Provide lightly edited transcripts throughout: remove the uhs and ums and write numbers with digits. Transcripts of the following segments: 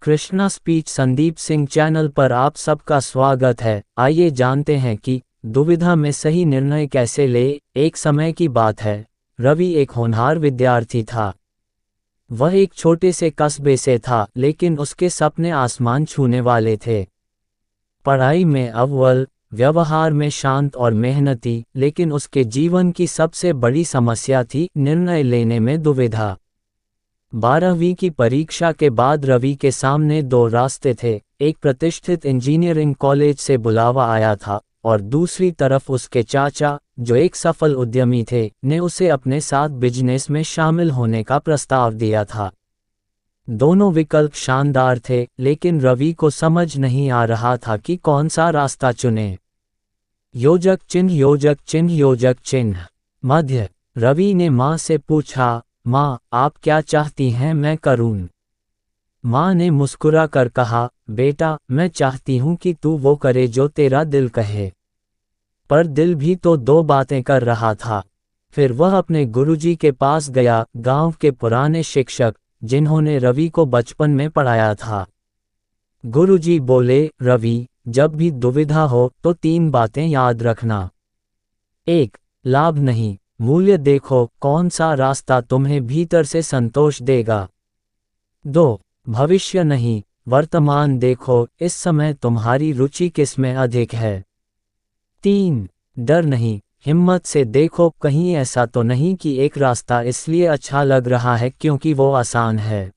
Krishna speech Sandeep Singh channel पर आप सबका स्वागत है। आइए जानते हैं कि दुविधा में सही निर्णय कैसे ले। एक समय की बात है, रवि एक होनहार विद्यार्थी था। वह एक छोटे से कस्बे से था, लेकिन उसके सपने आसमान छूने वाले थे। पढ़ाई में अव्वल, व्यवहार में शांत और मेहनती, लेकिन उसके जीवन की सबसे बड़ी समस्या थी निर्णय लेने में दुविधा। 12वीं की परीक्षा के बाद रवि के सामने दो रास्ते थे। एक प्रतिष्ठित इंजीनियरिंग कॉलेज से बुलावा आया था और दूसरी तरफ उसके चाचा, जो एक सफल उद्यमी थे, ने उसे अपने साथ बिजनेस में शामिल होने का प्रस्ताव दिया था। दोनों विकल्प शानदार थे, लेकिन रवि को समझ नहीं आ रहा था कि कौन सा रास्ता चुने। योजक चिन्ह, योजक चिन्ह, योजक चिन्ह। मध्य। रवि ने माँ से पूछा, माँ, आप क्या चाहती हैं मैं करूँ? माँ ने मुस्कुरा कर कहा, बेटा, मैं चाहती हूँ कि तू वो करे जो तेरा दिल कहे। पर दिल भी तो दो बातें कर रहा था। फिर वह अपने गुरुजी के पास गया, गांव के पुराने शिक्षक, जिन्होंने रवि को बचपन में पढ़ाया था। गुरुजी बोले, रवि, जब भी दुविधा हो तो 3 बातें याद रखना। 1. लाभ नहीं, मूल्य देखो कौन सा रास्ता तुम्हें भीतर से संतोष देगा। 2. भविष्य नहीं, वर्तमान देखो इस समय तुम्हारी रुचि किसमें अधिक है। 3. डर नहीं, हिम्मत से देखो कहीं ऐसा तो नहीं कि एक रास्ता इसलिए अच्छा लग रहा है क्योंकि वो आसान है।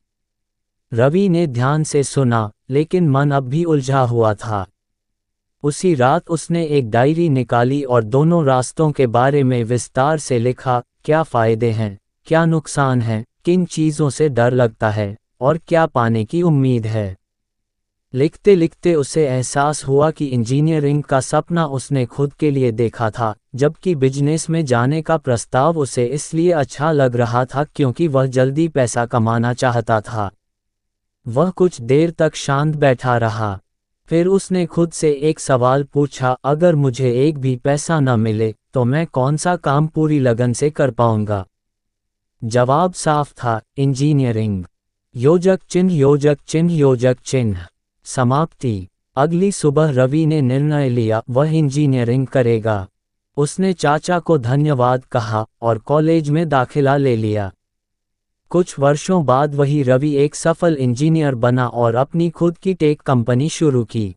रवि ने ध्यान से सुना, लेकिन मन अब भी उलझा हुआ था। उसी रात उसने एक डायरी निकाली और दोनों रास्तों के बारे में विस्तार से लिखा। क्या फायदे हैं, क्या नुकसान हैं, किन चीज़ों से डर लगता है और क्या पाने की उम्मीद है। लिखते लिखते उसे एहसास हुआ कि इंजीनियरिंग का सपना उसने खुद के लिए देखा था, जबकि बिजनेस में जाने का प्रस्ताव उसे इसलिए अच्छा लग रहा था क्योंकि वह जल्दी पैसा कमाना चाहता था। वह कुछ देर तक शांत बैठा रहा। फिर उसने खुद से एक सवाल पूछा, अगर मुझे एक भी पैसा न मिले तो मैं कौन सा काम पूरी लगन से कर पाऊंगा? जवाब साफ था, इंजीनियरिंग। योजक चिन्ह, योजक चिन्ह, योजक चिन्ह। समाप्ति। अगली सुबह रवि ने निर्णय लिया, वह इंजीनियरिंग करेगा। उसने चाचा को धन्यवाद कहा और कॉलेज में दाखिला ले लिया। कुछ वर्षों बाद वही रवि एक सफल इंजीनियर बना और अपनी खुद की टेक कंपनी शुरू की।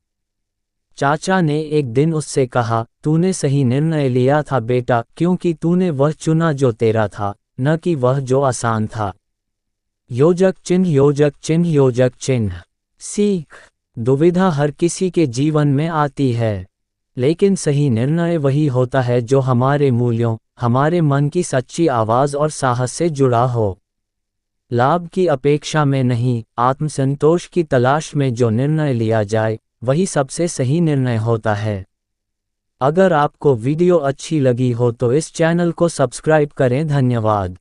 चाचा ने एक दिन उससे कहा, तूने सही निर्णय लिया था बेटा, क्योंकि तूने वह चुना जो तेरा था, न कि वह जो आसान था। योजक चिन्ह, योजक चिन्ह, योजक चिन्ह। सीख। दुविधा हर किसी के जीवन में आती है, लेकिन सही निर्णय वही होता है जो हमारे मूल्यों, हमारे मन की सच्ची आवाज़ और साहस से जुड़ा हो। लाभ की अपेक्षा में नहीं, आत्मसंतोष की तलाश में जो निर्णय लिया जाए, वही सबसे सही निर्णय होता है। अगर आपको वीडियो अच्छी लगी हो तो इस चैनल को सब्सक्राइब करें। धन्यवाद।